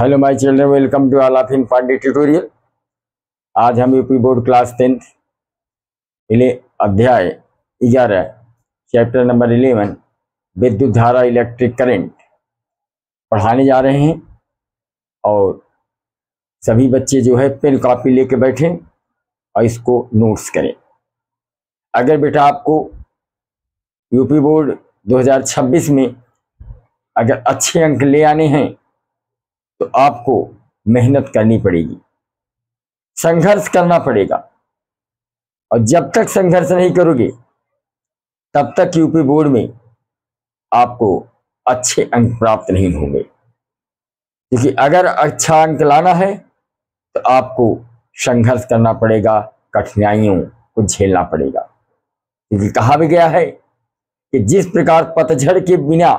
Hello my children, welcome to all of in Pandey tutorial. आज हम UP board class 10 अध्याय 11 chapter number 11 विद्युत धारा इलेक्ट्रिक करंट पढ़ाने जा रहे हैं। और सभी बच्चे जो है पेन कॉपी लेके बैठें और इसको नोट्स करें। अगर बेटा आपको यूपी बोर्ड 2026 में अगर अच्छे अंक ले आने हैं तो आपको मेहनत करनी पड़ेगी, संघर्ष करना पड़ेगा। और जब तक संघर्ष नहीं करोगे तब तक यूपी बोर्ड में आपको अच्छे अंक प्राप्त नहीं होंगे। क्योंकि अगर अच्छा अंक लाना है तो आपको संघर्ष करना पड़ेगा, कठिनाइयों को झेलना पड़ेगा। क्योंकि कहा भी गया है कि जिस प्रकार पतझड़ के बिना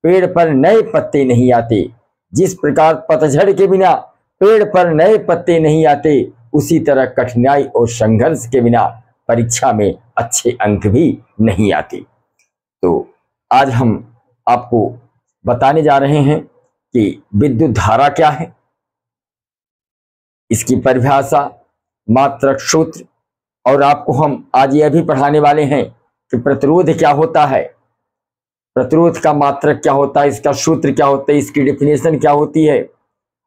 पेड़ पर नए पत्ते नहीं आते, जिस प्रकार पतझड़ के बिना पेड़ पर नए पत्ते नहीं आते, उसी तरह कठिनाई और संघर्ष के बिना परीक्षा में अच्छे अंक भी नहीं आते। तो आज हम आपको बताने जा रहे हैं कि विद्युत धारा क्या है, इसकी परिभाषा, मात्रक सूत्र, और आपको हम आज यह भी पढ़ाने वाले हैं कि प्रतिरोध क्या होता है, प्रतिरोध का मात्रक क्या होता है, इसका सूत्र क्या होता है, इसकी डेफिनेशन क्या होती है।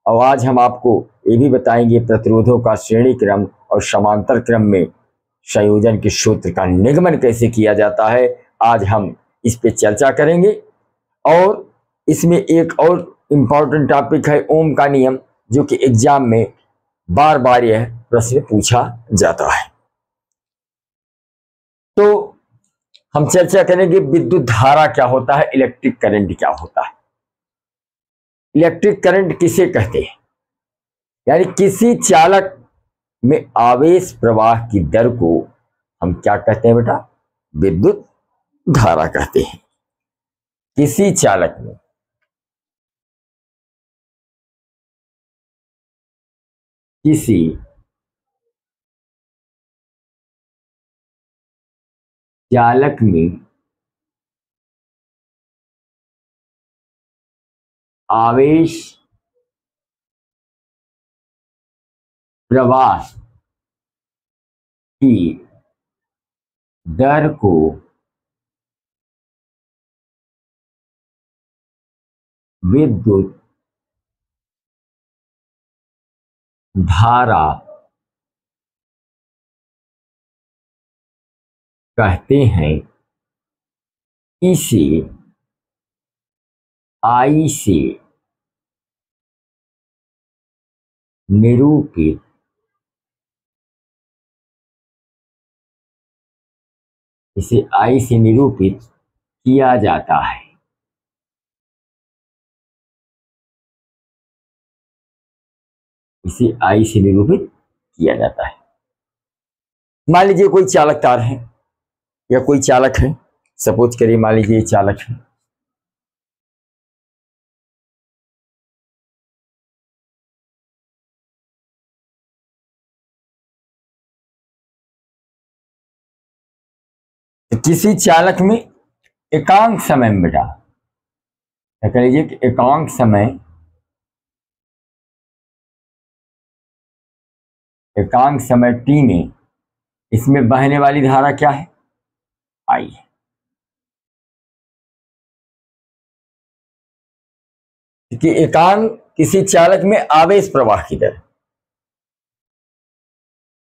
और आज हम आपको ये भी बताएंगे प्रतिरोधों का श्रेणी क्रम और समांतर क्रम में संयोजन के सूत्र का निगमन कैसे किया जाता है। आज हम इस पे चर्चा करेंगे। और इसमें एक और इम्पॉर्टेंट टॉपिक है ओम का नियम, जो कि एग्जाम में बार बार यह प्रश्न पूछा जाता है। तो हम चर्चा करेंगे विद्युत धारा क्या होता है, इलेक्ट्रिक करंट क्या होता है। इलेक्ट्रिक करंट किसे कहते हैं? यानी किसी चालक में आवेश प्रवाह की दर को हम क्या कहते हैं बेटा? विद्युत धारा कहते हैं। किसी चालक में आवेश प्रवाह की दर को विद्युत धारा कहते हैं। इसे I से निरूपित किया जाता है। इसे I से निरूपित किया जाता है। मान लीजिए कोई चालक तार है या कोई चालक है, सपोज करिए मान लीजिए चालक है। तो किसी चालक में एकांक समय में बेटा क्या कह लीजिए कि एकांक समय t में इसमें बहने वाली धारा क्या है? I है। कि एकांक किसी चालक में आवेश प्रवाह की दर,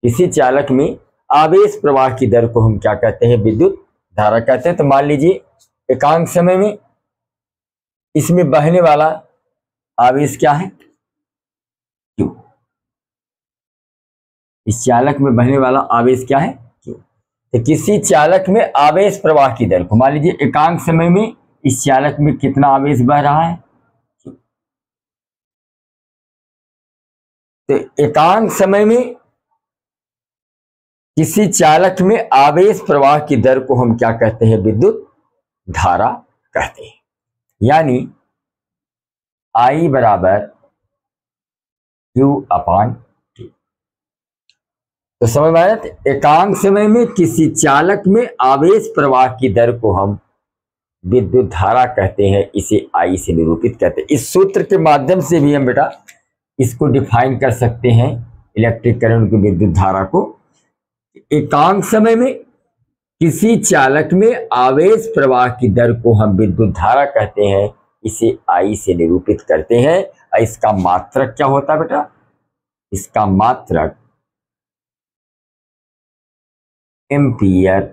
किसी चालक में आवेश प्रवाह की दर को हम क्या कहते हैं? विद्युत धारा कहते हैं। तो मान लीजिए एकांक समय में इसमें बहने वाला आवेश क्या है? Q। इस चालक में बहने वाला आवेश क्या है? Q। तो किसी चालक में आवेश प्रवाह की दर को मान लीजिए एकांक समय में इस चालक में कितना आवेश बह रहा है? Q। तो एकांक समय में किसी चालक में आवेश प्रवाह की दर को हम क्या कहते हैं? विद्युत धारा कहते हैं। यानी I बराबर Q/T। तो समझ में आया? एकांक समय में किसी चालक में आवेश प्रवाह की दर को हम विद्युत धारा कहते हैं, इसे आई से निरूपित करते हैं। इस सूत्र के माध्यम से भी हम बेटा इसको डिफाइन कर सकते हैं, इलेक्ट्रिक करंट की विद्युत धारा को। एकांक समय में किसी चालक में आवेश प्रवाह की दर को हम विद्युत धारा कहते हैं, इसे आई से निरूपित करते हैं। और इसका मात्रक क्या होता है बेटा? इसका मात्रक एम्पियर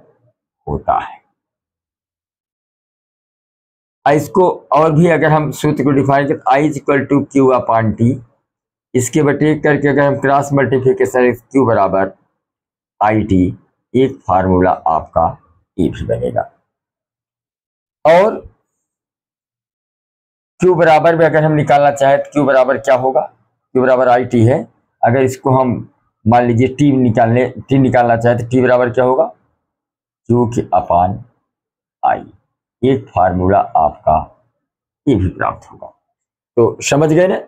होता है। इसको और भी अगर हम सूत्र को डिफाइन करें, I equal to Q upon T, इसके बटे करके अगर हम क्रॉस मल्टीप्लिकेशन क्यू बराबर आई टी, एक फार्मूला आपका ये भी बनेगा। और क्यू बराबर भी अगर हम निकालना चाहें तो क्यू बराबर क्या होगा? क्यू बराबर आई टी है। अगर इसको हम मान लीजिए टी निकालना चाहे तो टी बराबर क्या होगा? क्यू के अपॉन आई, एक फार्मूला आपका ये भी प्राप्त होगा। तो समझ गए ना?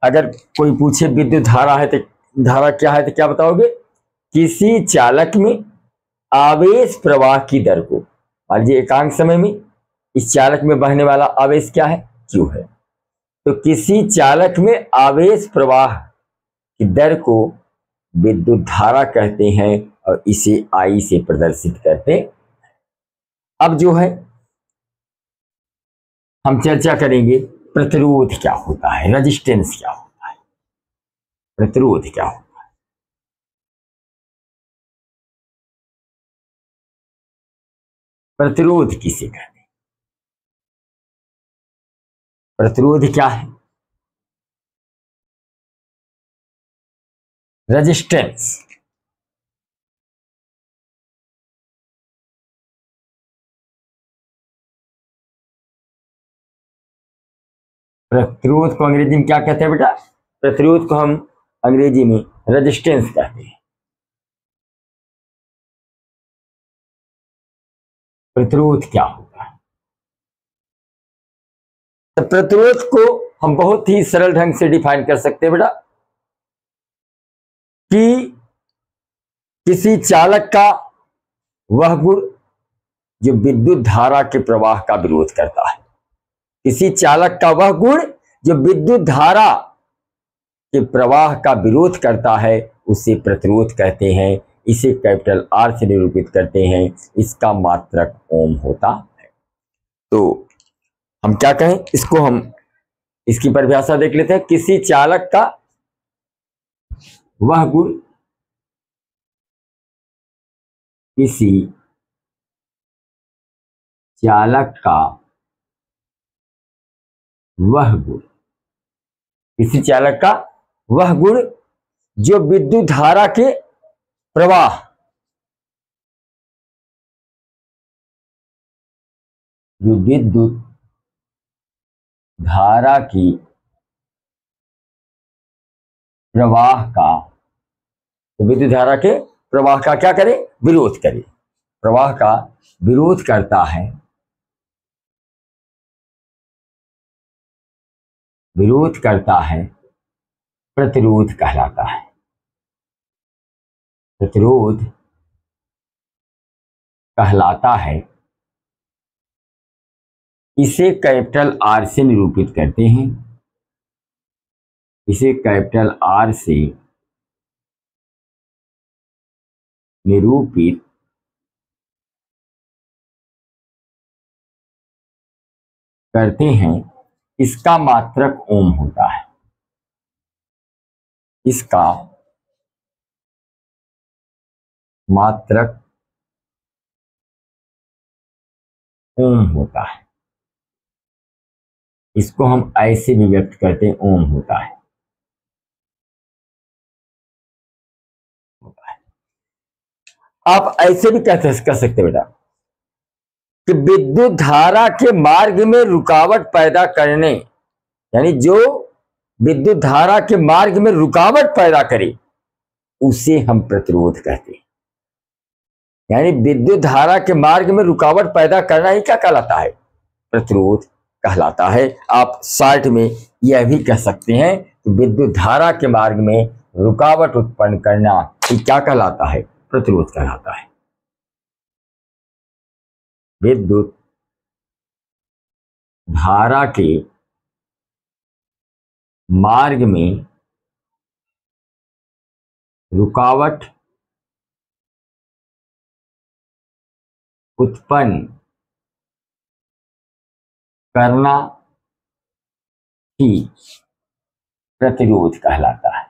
अगर कोई पूछे विद्युत धारा है तो धारा क्या है तो क्या बताओगे? किसी चालक में आवेश प्रवाह की दर को, मान लीजिए एकांक समय में इस चालक में बहने वाला आवेश क्या है? क्यू है। तो किसी चालक में आवेश प्रवाह की दर को विद्युत धारा कहते हैं और इसे आई से प्रदर्शित करते हैं। अब जो है हम चर्चा करेंगे प्रतिरोध क्या होता है, रेजिस्टेंस क्या होता है, प्रतिरोध क्या होता है। प्रतिरोध किसे कहते हैं? प्रतिरोध क्या है? रेजिस्टेंस। प्रतिरोध को अंग्रेजी में क्या कहते हैं बेटा? प्रतिरोध को हम अंग्रेजी में रेजिस्टेंस कहते हैं। प्रतिरोध क्या होता है? तो प्रतिरोध को हम बहुत ही सरल ढंग से डिफाइन कर सकते हैं बेटा कि किसी चालक का वह गुण जो विद्युत धारा के प्रवाह का विरोध करता है। किसी चालक का वह गुण जो विद्युत धारा के प्रवाह का विरोध करता है, उसे प्रतिरोध कहते हैं। इसे कैपिटल आर से निरूपित करते हैं। इसका मात्रक ओम होता है। तो हम क्या कहें इसको? हम इसकी परिभाषा देख लेते हैं। किसी चालक का वह गुण, किसी चालक का वह गुण, किसी चालक का वह गुण जो विद्युत धारा के प्रवाह, जो विद्युत धारा की प्रवाह का, तो विद्युत धारा के प्रवाह का क्या करे? विरोध करे। प्रवाह का विरोध करता है, विरोध करता है, प्रतिरोध कहलाता है। प्रतिरोध कहलाता है। इसे कैपिटल आर से निरूपित करते हैं। इसे कैपिटल आर से निरूपित करते हैं। इसका मात्रक ओम होता है। इसका मात्रक ओम होता है। इसको हम ऐसे भी व्यक्त करते हैं, ओम होता है। आप ऐसे भी कह सकते बेटा कि विद्युत धारा के मार्ग में रुकावट पैदा करने, यानी जो विद्युत धारा के मार्ग में रुकावट पैदा करे उसे हम प्रतिरोध कहते हैं। यानी विद्युत धारा के मार्ग में रुकावट पैदा करना ही क्या कहलाता है? प्रतिरोध कहलाता है। आप शॉर्ट में यह भी कह सकते हैं कि विद्युत धारा के मार्ग में रुकावट उत्पन्न करना ये क्या कहलाता है? प्रतिरोध कहलाता है। विद्युत धारा के मार्ग में रुकावट उत्पन्न करना ही प्रतिरोध कहलाता है।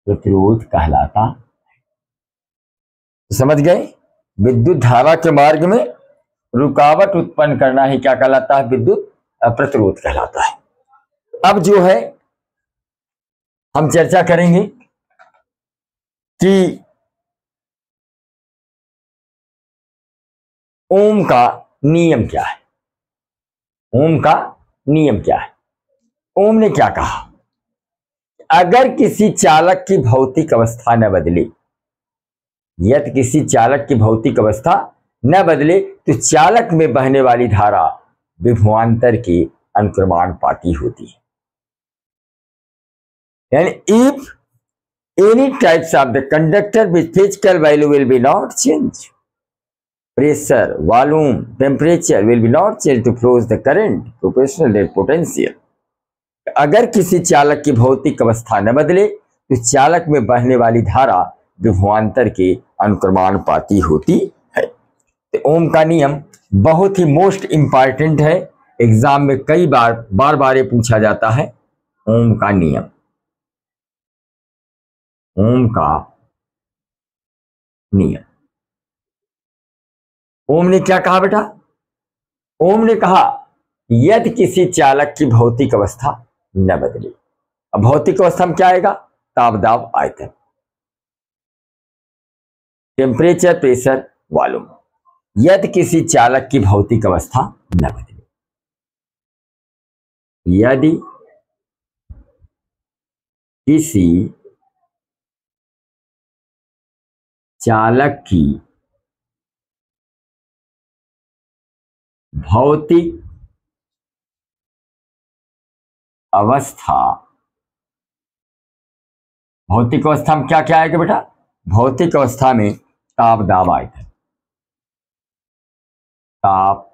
प्रतिरोध कहलाता है। समझ गए? विद्युत धारा के मार्ग में रुकावट उत्पन्न करना ही क्या कहलाता है? विद्युत प्रतिरोध कहलाता है। अब जो है हम चर्चा करेंगे कि ओम का नियम क्या है। ओम का नियम क्या है? ओम ने क्या कहा? अगर किसी चालक की भौतिक अवस्था न बदले, यदि किसी चालक की भौतिक अवस्था न बदले तो चालक में बहने वाली धारा विभवांतर के अनुक्रमानुपाती होती है। यानी if any types of the conductor with physical value will be not changed, pressure, volume, temperature will be not changed to flow the current proportional to potential। अगर किसी चालक की भौतिक अवस्था न बदले तो चालक में बहने वाली धारा विभवांतर के अनुक्रमानुपाती होती है। तो ओम का नियम बहुत ही मोस्ट इंपॉर्टेंट है, एग्जाम में कई बार ये पूछा जाता है। ओम का नियम, ओम का नियम। ओम ने क्या कहा बेटा? ओम ने कहा यदि किसी चालक की भौतिक अवस्था न बदले। अब भौतिक अवस्था में क्या आएगा? ताप, दाब, आयतन, टेम्परेचर, प्रेशर, वॉल्यूम। यदि किसी चालक की भौतिक अवस्था न बदले, यदि किसी चालक की भौतिक अवस्था, भौतिक अवस्था में क्या क्या आएगा बेटा? भौतिक अवस्था में ताप, दाब, आयतन, ताप,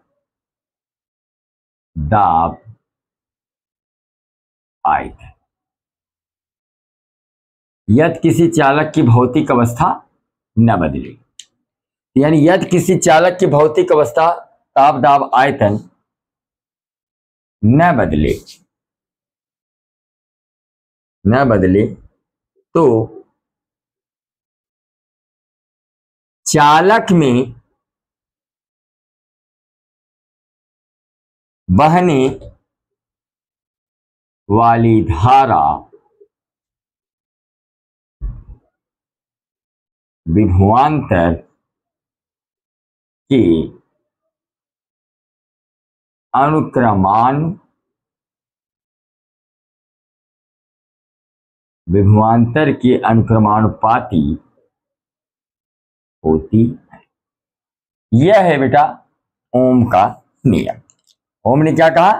दाब, आयतन। यदि किसी चालक की भौतिक अवस्था न बदले, यानी यदि किसी चालक की भौतिक अवस्था ताप, दाब, आयतन न बदले तो चालक में बहने वाली धारा विभवांतर के अनुक्रमानुपाती होती है। यह है बेटा ओम का नियम। ओम ने क्या कहा?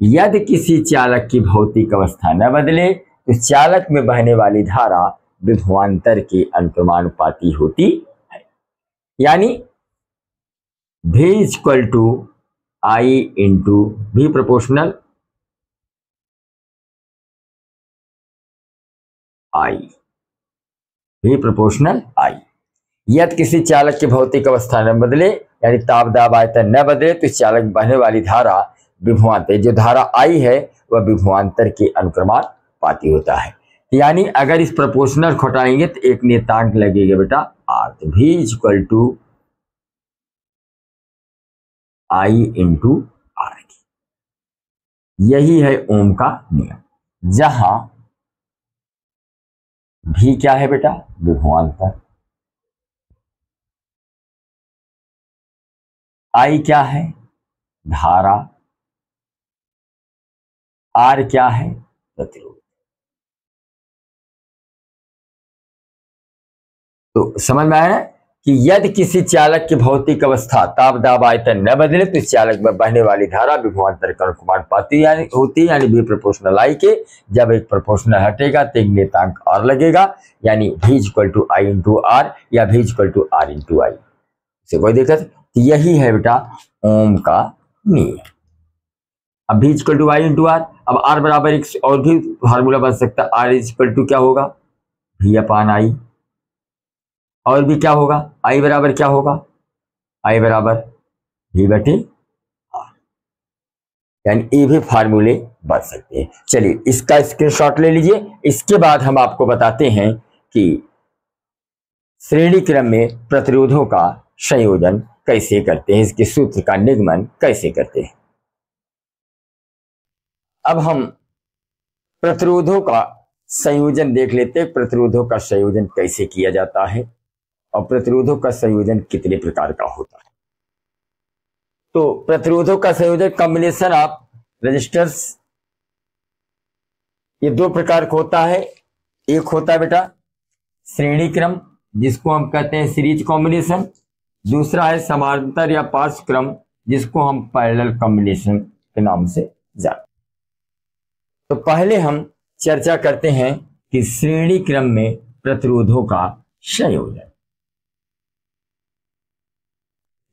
यदि किसी चालक की भौतिक अवस्था न बदले तो चालक में बहने वाली धारा विभवांतर के अनुक्रमानुपाती होती है। यानी V equal to I into V proportional I, V proportional I। यदि किसी चालक की भौतिक अवस्था न बदले, यानी ताप, दाब, आयतन न बदले तो चालक बहने वाली धारा विभवांतर, जो धारा I है वह विभवांतर के अनुक्रमानुपाती होता है। यानी अगर इस प्रोपोर्शनल को हटाएंगे तो एक नियतांक लगेगा बेटा R। तो V equal to I into R। यही है ओम का नियम, जहां V क्या है बेटा? विभवांतर। I क्या है? धारा। R क्या है? प्रतिरोध। तो समझ में आया ना कि यदि किसी चालक की भौतिक अवस्था ताप, दाब, आयतन न बदले तो इस चालक में बहने वाली धारा विभवांतर के अनुक्रमानुपाती होती है, यानी V प्रोपोर्शनल I के। जब एक प्रोपोर्शनल हटेगा तो एक नियतांक R लगेगा, यानी V equal to I into R या V equal to R into I। से कोई दिक्कत, तो यही है बेटा ओम का नियम। अब भी equal to I into R, अब आर बराबर एक और भी फार्मूला बन सकता है, आर इज इक्वल टू क्या होगा, वी अपान आई, और भी क्या होगा, आई बराबर क्या होगा, आई बराबर वी बटे आर, यानी ये भी फार्मूले बन सकते हैं। चलिए इसका स्क्रीनशॉट ले लीजिए। इसके बाद हम आपको बताते हैं कि श्रेणी क्रम में प्रतिरोधों का संयोजन कैसे करते हैं, इसके सूत्र का निगमन कैसे करते हैं। अब हम प्रतिरोधों का संयोजन देख लेते हैं, प्रतिरोधों का संयोजन कैसे किया जाता है और प्रतिरोधों का संयोजन कितने प्रकार का होता है। तो प्रतिरोधों का संयोजन कॉम्बिनेशन ऑफ रेजिस्टर्स, ये दो प्रकार का होता है। एक होता है बेटा श्रेणी क्रम, जिसको हम कहते हैं सीरीज कॉम्बिनेशन, दूसरा है समांतर या पार्श्व क्रम, जिसको हम पैरेलल कॉम्बिनेशन के नाम से जानते हैं। तो पहले हम चर्चा करते हैं कि श्रेणी क्रम में प्रतिरोधों का संयोजन।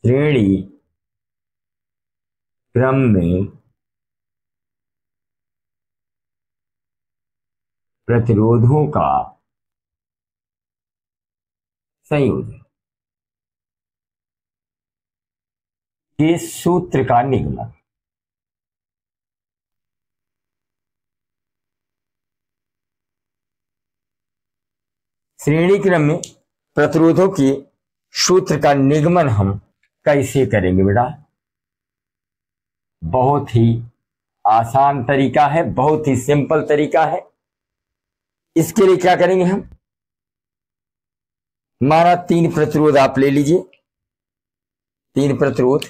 श्रेणी क्रम में प्रतिरोधों का संयोजन के सूत्र का निगमन। श्रेणी क्रम में प्रतिरोधों के सूत्र का निगमन हम कैसे करेंगे बेटा, बहुत ही आसान तरीका है, बहुत ही सिंपल तरीका है। इसके लिए क्या करेंगे हम, माना तीन प्रतिरोध आप ले लीजिए, तीन प्रतिरोध,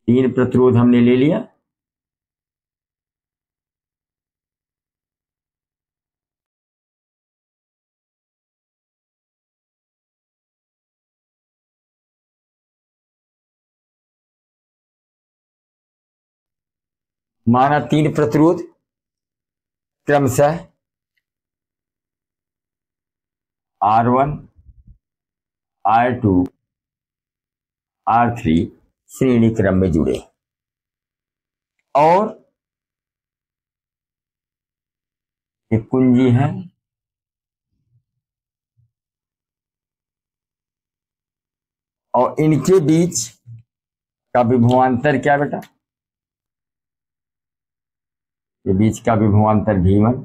तीन प्रतिरोध हमने ले लिया। माना तीन प्रतिरोध क्रमशः R1, R2, R3 श्रेणी क्रम में जुड़े और एक कुंजी है और इनके बीच का विभवांतर क्या बेटा, ये बीच का विभवांतर V1,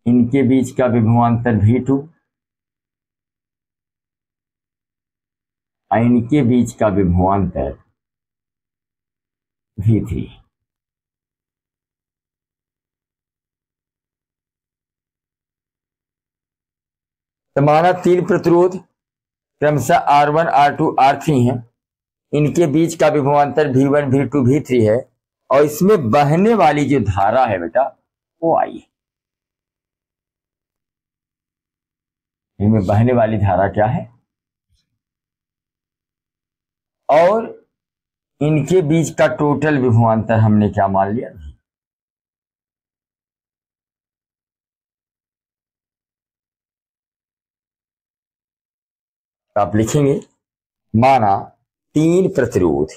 इनके बीच का विभवांतर V2 और इनके बीच का विभवांतर V3। तो माना तीन प्रतिरोध क्रमशः R1, R2, R3 हैं, इनके बीच का विभवांतर V1, V2, V3 है और इसमें बहने वाली जो धारा है बेटा वो आई है। इनमें बहने वाली धारा क्या है और इनके बीच का टोटल विभवांतर हमने क्या मान लिया, तो आप लिखेंगे माना तीन प्रतिरोध,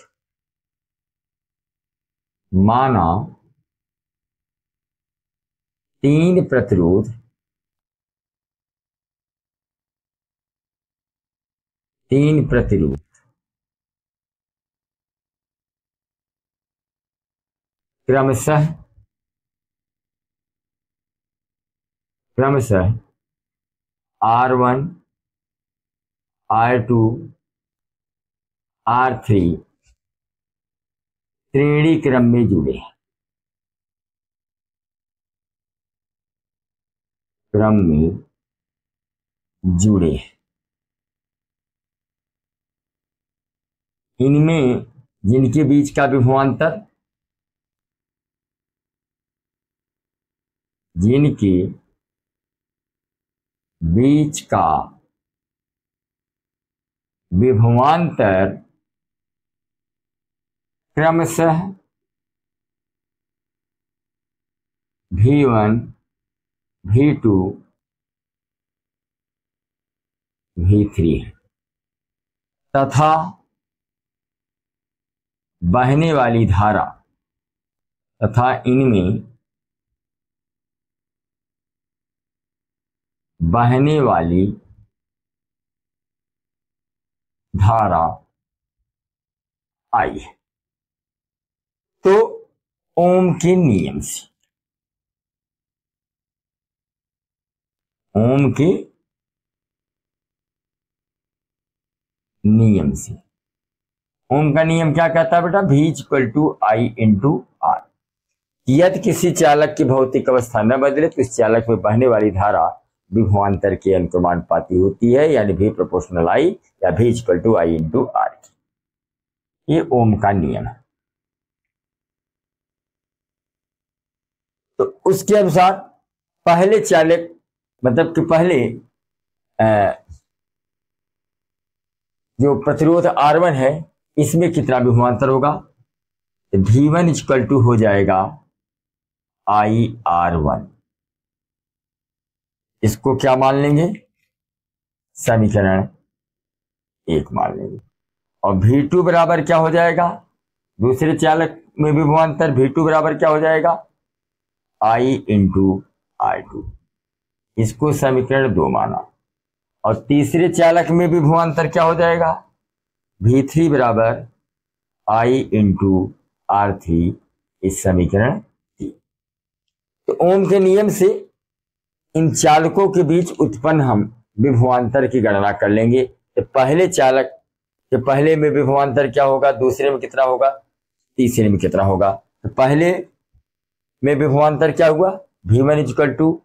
माना तीन प्रतिरोध, तीन प्रतिरोध क्रमशः क्रमशः R1, R2, R3 श्रेणी क्रम में जुड़े, क्रम में जुड़े। इनमें जिनके बीच का विभवांतर, जिनके बीच का विभवांतर क्रमशः V1 V2 V3 है तथा बहने वाली धारा तथा इनमें बहने वाली धारा I है। तो ओम के नियम से, ओम के नियम से, ओम का नियम क्या कहता है बेटा? V equal to I into R. यदि किसी चालक की भौतिक अवस्था न बदले तो इस चालक में बहने वाली धारा विभवांतर के अनुक्रमानुपाती होती है, यानी V प्रोपोर्शनल I या V equal to I into R की। ये ओम का नियम है। तो उसके अनुसार पहले चालक मतलब कि पहले जो प्रतिरोध R1 है इसमें कितना विभवांतर होगा? V1 इक्वल टू हो जाएगा IR1। इसको क्या मान लेंगे? समीकरण 1 मान लेंगे। और V2 बराबर क्या हो जाएगा? दूसरे चालक में विभवांतर V2 बराबर क्या हो जाएगा? I into R2। इसको समीकरण 2 माना। और तीसरे चालक में विभवांतर क्या हो जाएगा? V3 बराबर I इंटू R3। इस समीकरण 3। तो ओम के नियम से इन चालकों के बीच उत्पन्न हम विभवांतर की गणना कर लेंगे। तो पहले चालक के पहले में विभवांतर क्या होगा, दूसरे में कितना होगा, तीसरे में कितना होगा? तो पहले में विभवांतर क्या हुआ? V1 इक्वल टू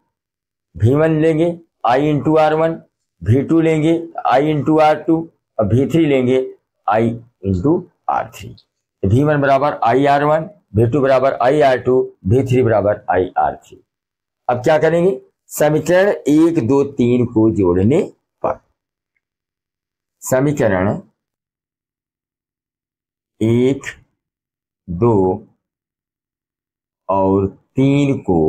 V1 लेंगे I इंटू R1, V2 लेंगे I इंटू R2 और V3 लेंगे I इंटू R3। V1 बराबर IR1, V2 बराबर IR2, V3 बराबर IR3। अब क्या करेंगे? समीकरण 1, 2, 3 को जोड़ने पर समीकरण 1, 2 और 3 को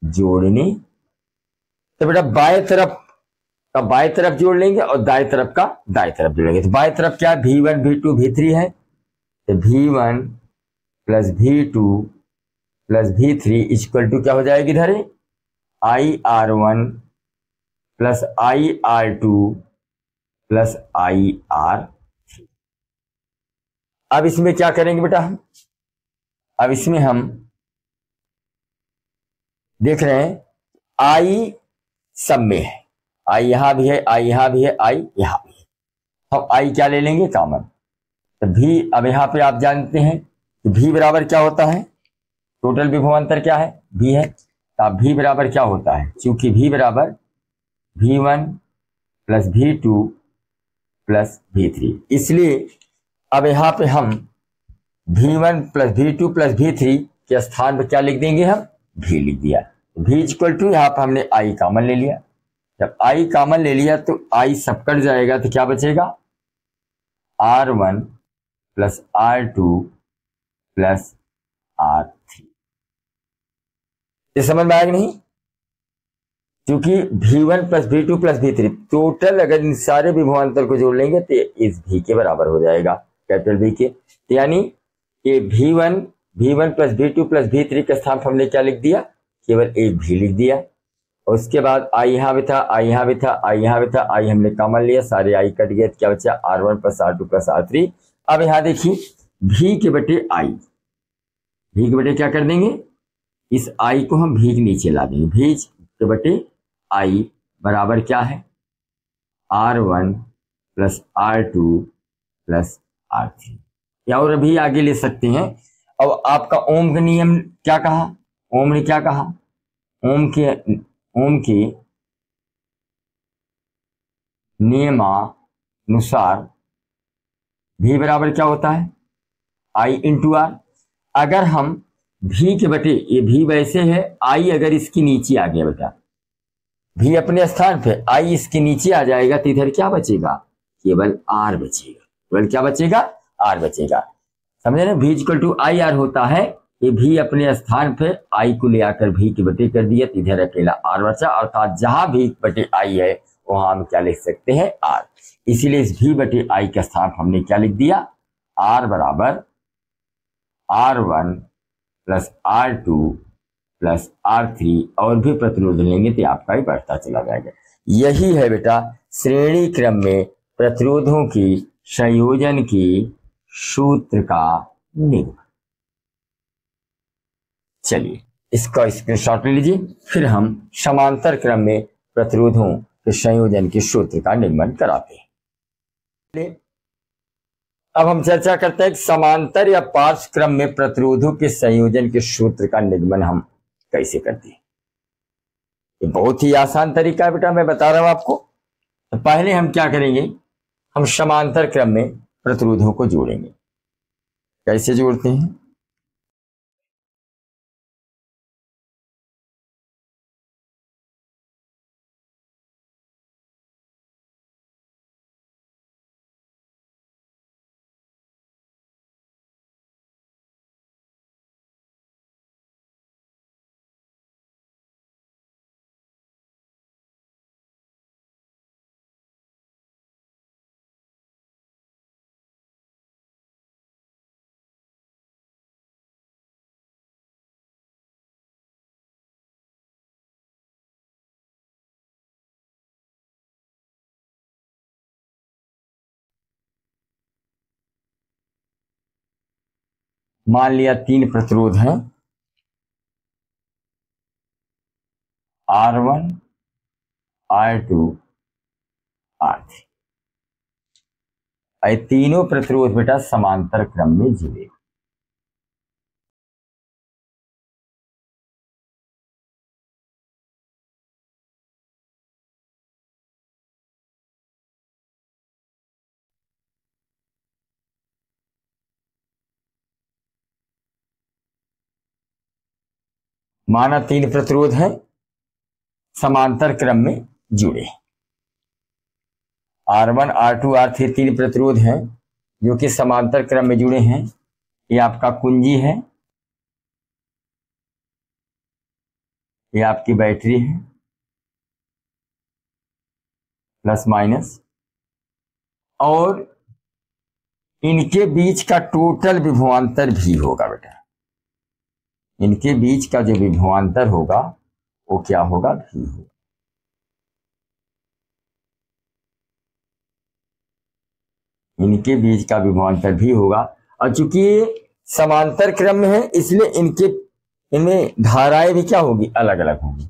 जोड़ने, तो बेटा बाएं तरफ का बाएं तरफ जोड़ लेंगे और दाएं तरफ का दाएं तरफ जोड़ेंगे। तो बाएं तरफ क्या? V1 V2 V3 है। तो V1 plus V2 plus V3 equal to क्या हो जाएगी? इधर IR1 plus IR2 plus IR3। अब इसमें क्या करेंगे बेटा हम? अब इसमें हम देख रहे हैं I सब में है, I यहां भी है, I यहां भी है, I यहां भी है। हम I क्या ले लेंगे? कॉमन। तो V, अब यहां पे आप जानते हैं कि V बराबर क्या होता है? टोटल विभवांतर क्या है? V है। तो अब V बराबर क्या होता है? क्योंकि V बराबर V1 plus V2 plus V3, इसलिए अब यहां पे हम V1 plus V2 plus V3 के स्थान पर क्या लिख देंगे? हम V लिख दिया। V इक्वल टू यहां पर हमने I कॉमन ले लिया। जब I कॉमन ले लिया तो I सब कट जाएगा, तो क्या बचेगा? R1 plus R2 plus R3। ये समझ में आएगा नहीं? क्योंकि V1 plus V2 plus V3 total अगर इन सारे विभवांतर को जोड़ लेंगे तो इस V के बराबर हो जाएगा, कैपिटल V के। यानी ये V1 plus V2 plus V3 के स्थान पर हमने क्या लिख दिया? केवल एक V लिख दिया। और उसके बाद I यहां भी था, I यहां भी था, I यहां भी था, I हमने कॉमन लिया, सारे I कट गए, क्या बचा? R1 plus R2 plus R3। अब यहां देखिए V के बटे I, V के बटे क्या कर देंगे? इस I को हम V के नीचे ला देंगे। V के बटे I बराबर क्या है? R1 plus R2 plus R3। या और अभी आगे ले सकते हैं। अब आपका ओम का नियम क्या कहा? ओम ने क्या कहा? ओम के नियमानुसार V बराबर क्या होता है? I into R। अगर हम भी के बटे ये भी वैसे है, आई अगर इसकी नीचे आ गया बेटा, भी अपने स्थान पे, आई इसके नीचे आ जाएगा तो इधर क्या बचेगा, केवल आर बचेगा। केवल क्या बचेगा, आर बचेगा। समझे ना, भी इक्वल टू आई आर होता है, ये भी अपने स्थान पे आई को ले आकर भी के बटे कर दिया तो इधर अकेला आर बचा, अर्थात जहां भी बटे आई है वहां हम क्या लिख सकते हैं, आर। इसीलिए इस भी बटे आई का स्थान हमने क्या लिख दिया, आर बराबर R1 plus R2 plus R3, और भी प्रतिरोध लेंगे तो आपका ही बढ़ता चला जाएगा। यही है बेटा श्रेणी क्रम में प्रतिरोधों की संयोजन की सूत्र का नियम। चलिए इसका स्क्रीनशॉट ले लीजिए, फिर हम समांतर क्रम में प्रतिरोधों के संयोजन के सूत्र का निर्माण कराते हैं। अब हम चर्चा करते हैं कि समांतर या पार्श्व क्रम में प्रतिरोधों के संयोजन के सूत्र का निगमन हम कैसे करते हैं। ये बहुत ही आसान तरीका है बेटा, मैं बता रहा हूं आपको। तो पहले हम क्या करेंगे, हम समांतर क्रम में प्रतिरोधों को जोड़ेंगे। कैसे जोड़ते हैं, मान लिया 3 प्रतिरोध हैं, R1 R2 R3। ये तीनों प्रतिरोध बेटा समांतर क्रम में जुड़े। माना 3 प्रतिरोध हैं समांतर क्रम में जुड़े, R1 R2 R3 3 प्रतिरोध हैं जो कि समांतर क्रम में जुड़े हैं। ये आपका कुंजी है, ये आपकी बैटरी है, प्लस माइनस, और इनके बीच का टोटल विभवांतर भी होगा बेटा। इनके बीच का जो विभवांतर होगा वो क्या होगा, भी होगा। इनके बीच का विभवांतर भी होगा, और चूंकि ये समांतर क्रम में है इसलिए इनमें धाराएं भी क्या होगी, अलग अलग होंगी।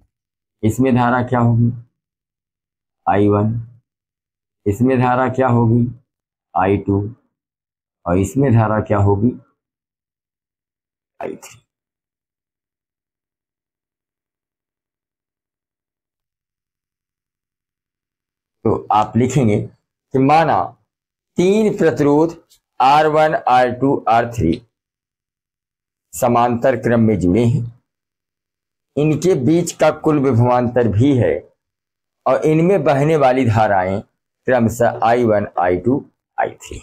इसमें धारा क्या होगी, I1, इसमें धारा क्या होगी, I2, और इसमें धारा क्या होगी, I3। तो आप लिखेंगे कि माना 3 प्रतिरोध R1 R2 R3 समांतर क्रम में जुड़े हैं, इनके बीच का कुल विभवांतर भी है, और इनमें बहने वाली धाराएं क्रमशः I1 I2 I3।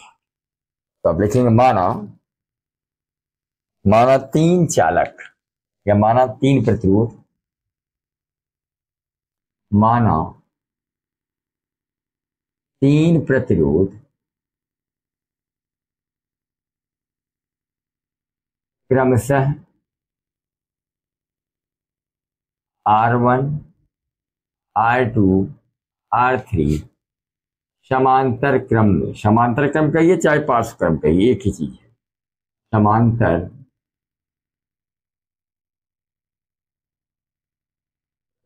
तो अब लिखेंगे माना 3 चालक या माना 3 प्रतिरोध, माना 3 प्रतिरोध क्रमशः R1 R2 R3 समांतर क्रम में, समांतर क्रम कहिए चाहे पार्श्व क्रम कहिए एक ही चीज है, समांतर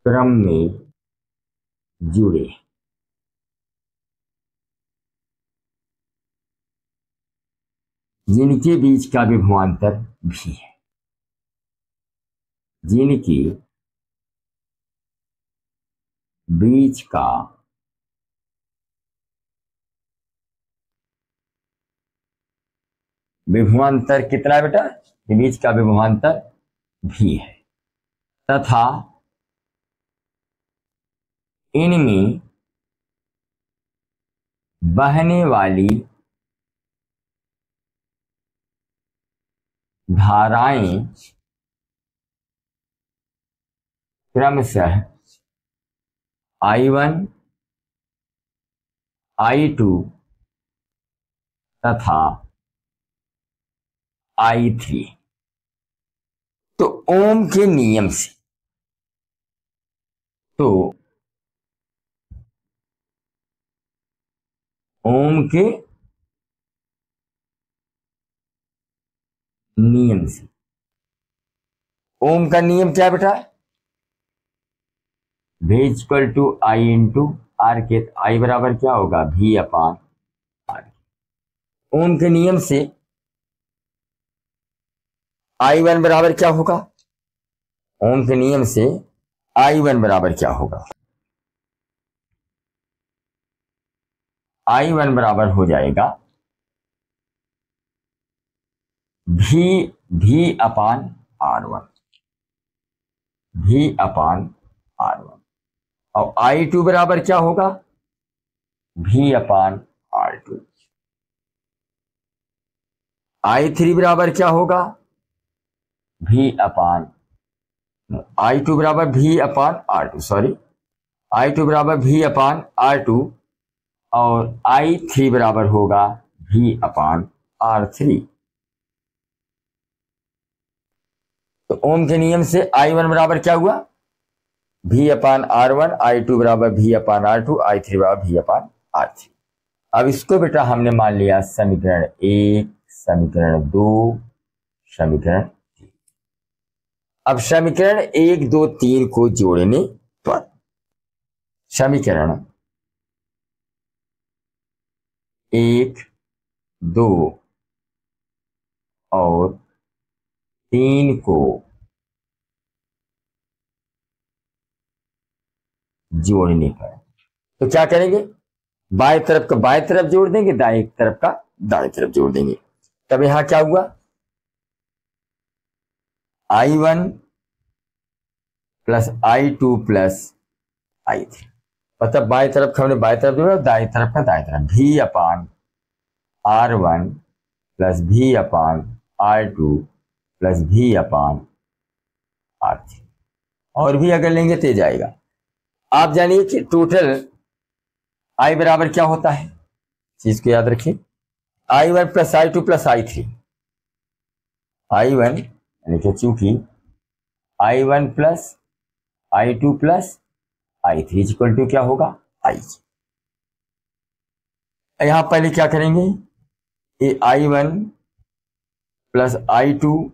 क्रम में जुड़े। जिनके बीच का विभवांतर भी है, जिनके बीच का विभवांतर कितना बेटा, बीच का विभवांतर भी है तथा इनमें बहने वाली धाराएं क्रमशः I1, I2 तथा I3। तो ओम के नियम से ओम के नियम से ओम का नियम क्या बेटा, V equal to I into R के। आई बराबर क्या होगा, V अपान आर। ओम के नियम से I1 बराबर क्या होगा, ओम के नियम से I1 बराबर क्या होगा, I1 बराबर हो जाएगा V अपान R1, V अपान R1। और I2 बराबर क्या होगा, V अपान R2। I3 बराबर क्या होगा, V अपान I2 बराबर V अपान R2, सॉरी I2 बराबर V अपान R2 और I3 बराबर होगा V अपान R3। तो ओम के नियम से I1 बराबर क्या हुआ, V अपान R1, I2 बराबर V अपान R2, I3 बराबर V अपान R3। अब इसको बेटा हमने मान लिया समीकरण 1, समीकरण 2, समीकरण 3। अब समीकरण 1, 2, 3 को जोड़ने पर समीकरण 1, 2 और 3 को जोड़ने पर तो क्या करेंगे, बाएं तरफ का बाएं तरफ जोड़ देंगे, दाएं तरफ का दाएं तरफ जोड़ देंगे। तब यहां क्या हुआ, I1 plus I2 plus I3। मतलब बाएं तरफ का हमने बाएं तरफ जोड़ा, दाएं तरफ का दाएं तरफ। V अपान R1 प्लस V अपान R2 प्लस V अपान R3। और भी अगर लेंगे तो जाएगा। आप जानिए कि टोटल I बराबर क्या होता है, चीज को याद रखिए, I1 plus I2 plus I3। I1 यानी कि चूंकि I1 plus I2 plus I3 equal to क्या होगा, I। यहां पहले क्या करेंगे, ये I1 plus I2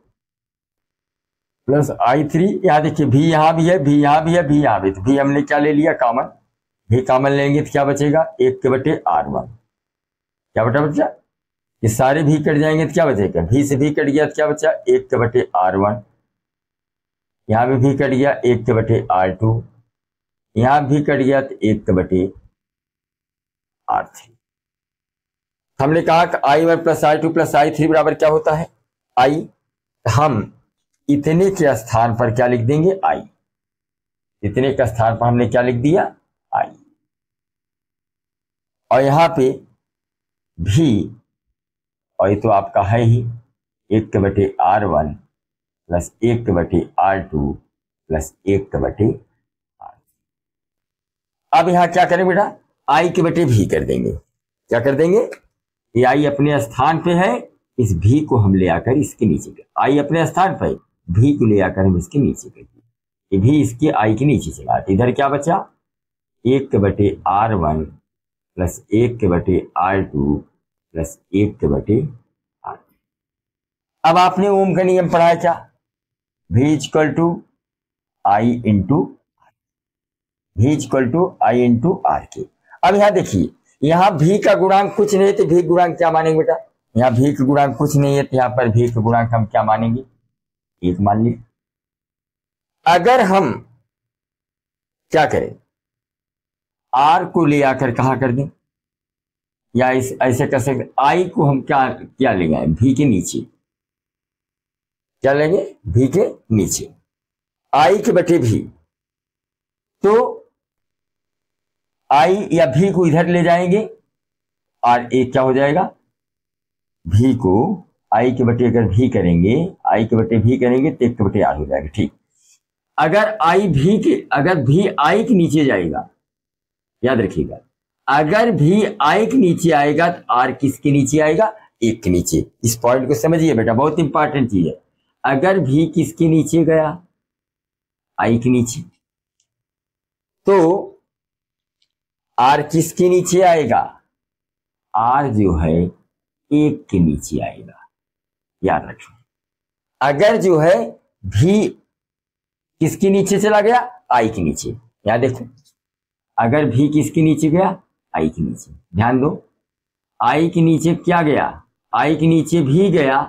plus I3, यहां देखिए V यहां भी है, V यहां भी है, V यहां भी, तो V हमने क्या ले लिया कॉमन, V कॉमन लेंगे तो क्या बचेगा, 1/R1। क्या बचा, ये सारे भी कट जाएंगे तो क्या बचेगा, V से भी कट गया तो क्या बचा, 1/R1। यहां भी कट गया 1/R2, यहां भी कट गया तो 1/R3। हमने कहा कि I1 plus I2 plus I3 बराबर क्या होता है, I। हम इतने के स्थान पर क्या लिख देंगे, I। इतने के स्थान पर हमने क्या लिख दिया, I। और यहां पे भी, और ये तो आपका है ही 1/R1 plus 1/R2 plus 1/R। अब यहां क्या करें बेटा, I के बटे भी कर देंगे। क्या कर देंगे, ये I अपने स्थान पे है, इस भी को हम ले आकर इसके नीचे कर, I अपने स्थान पर भी को ले आकर हम इसके नीचे कर दिए, ये भी इसके I के नीचे चला। इधर क्या बचा, 1/R1 plus 1/R2 plus 1/R। अब आपने ओम का नियम पढ़ा है क्या, V equal to I into V equal to I into R के। अब यहां देखिए, यहां भी का गुणांक कुछ नहीं, तो भी गुणांक क्या मानेंगे बेटा, यहां भी का गुणांक कुछ नहीं है तो यहां पर भी का गुणांक हम क्या मानेंगे, 1 मान लिए। अगर हम क्या करें, R को ले आकर कहां कर दें, या ऐसे कर सकते, I को हम क्या क्या ले आए, भी के नीचे, क्या लेंगे, भी के नीचे आई के बटे भी, तो आई या भी को इधर ले जाएंगे और एक क्या हो जाएगा, भी को आई के बटे अगर भी करेंगे, आई के बटे भी करेंगे तो एक के बटे आर हो जाएगा। ठीक, अगर भी आई के नीचे जाएगा, याद रखिएगा, अगर भी आई के नीचे आएगा तो आर किसके नीचे आएगा, एक के नीचे। इस पॉइंट को समझिए बेटा, बहुत इंपॉर्टेंट चीज है। अगर भी किसके नीचे गया, आई के नीचे, तो आर किसके नीचे आएगा, आर जो है एक के नीचे आएगा, याद रखिए। अगर जो है भी किसके नीचे चला गया, आई के नीचे, यहां देखो, अगर भी किसके नीचे गया, आई के नीचे, ध्यान दो, आई के नीचे क्या गया, आई के नीचे भी गया,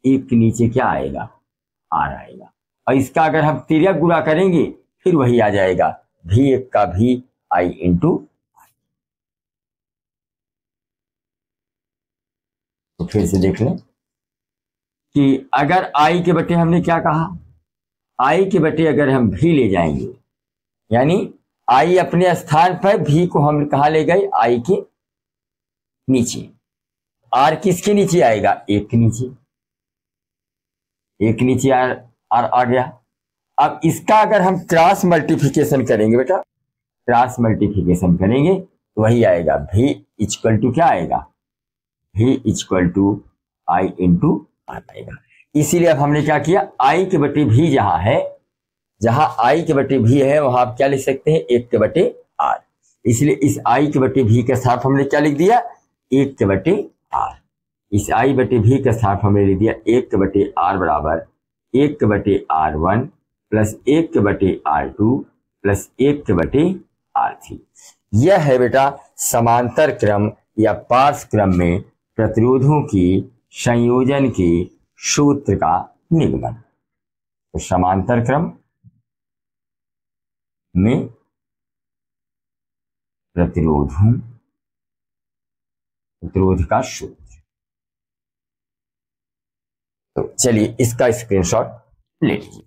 एक के नीचे क्या आएगा, आर आएगा। और इसका अगर हम तिर्यक गुणा करेंगे फिर वही आ जाएगा, भी एक का भी आई इंटू। तो फिर से देख लें कि अगर आई के बटे हमने क्या कहा, आई के बटे अगर हम भी ले जाएंगे, यानी आई अपने स्थान पर, भी को हम कहा ले गए, आई के नीचे, आर किसके नीचे आएगा, एक के नीचे, एक नीचे आर आ गया। अब इसका अगर हम क्रॉस मल्टीप्लिकेशन करेंगे बेटा, क्रॉस मल्टीप्लिकेशन करेंगे तो वही आएगा, भी इक्वल टू क्या आएगा, भी equal to I into R आएगा। इसीलिए अब हमने क्या किया, आई के बटे भी जहां है, जहां आई के बटे भी है वहां आप क्या लिख सकते हैं, एक के बटे आर। इसलिए इस आई के बटे भी के साथ हमने क्या लिख दिया, एक के बटे आर। इस आई बटे भी के साथ हमने लिख दिया एक के बटे आर बराबर एक के बटे आर वन प्लस एक के बटे आर टू प्लस एक के बटे आर थ्री। यह है बेटा समांतर क्रम या पार्श्व क्रम में प्रतिरोधों की संयोजन के सूत्र का निगमन। तो समांतर क्रम में प्रतिरोध का सूत्र। तो चलिए इसका स्क्रीनशॉट ले लीजिए।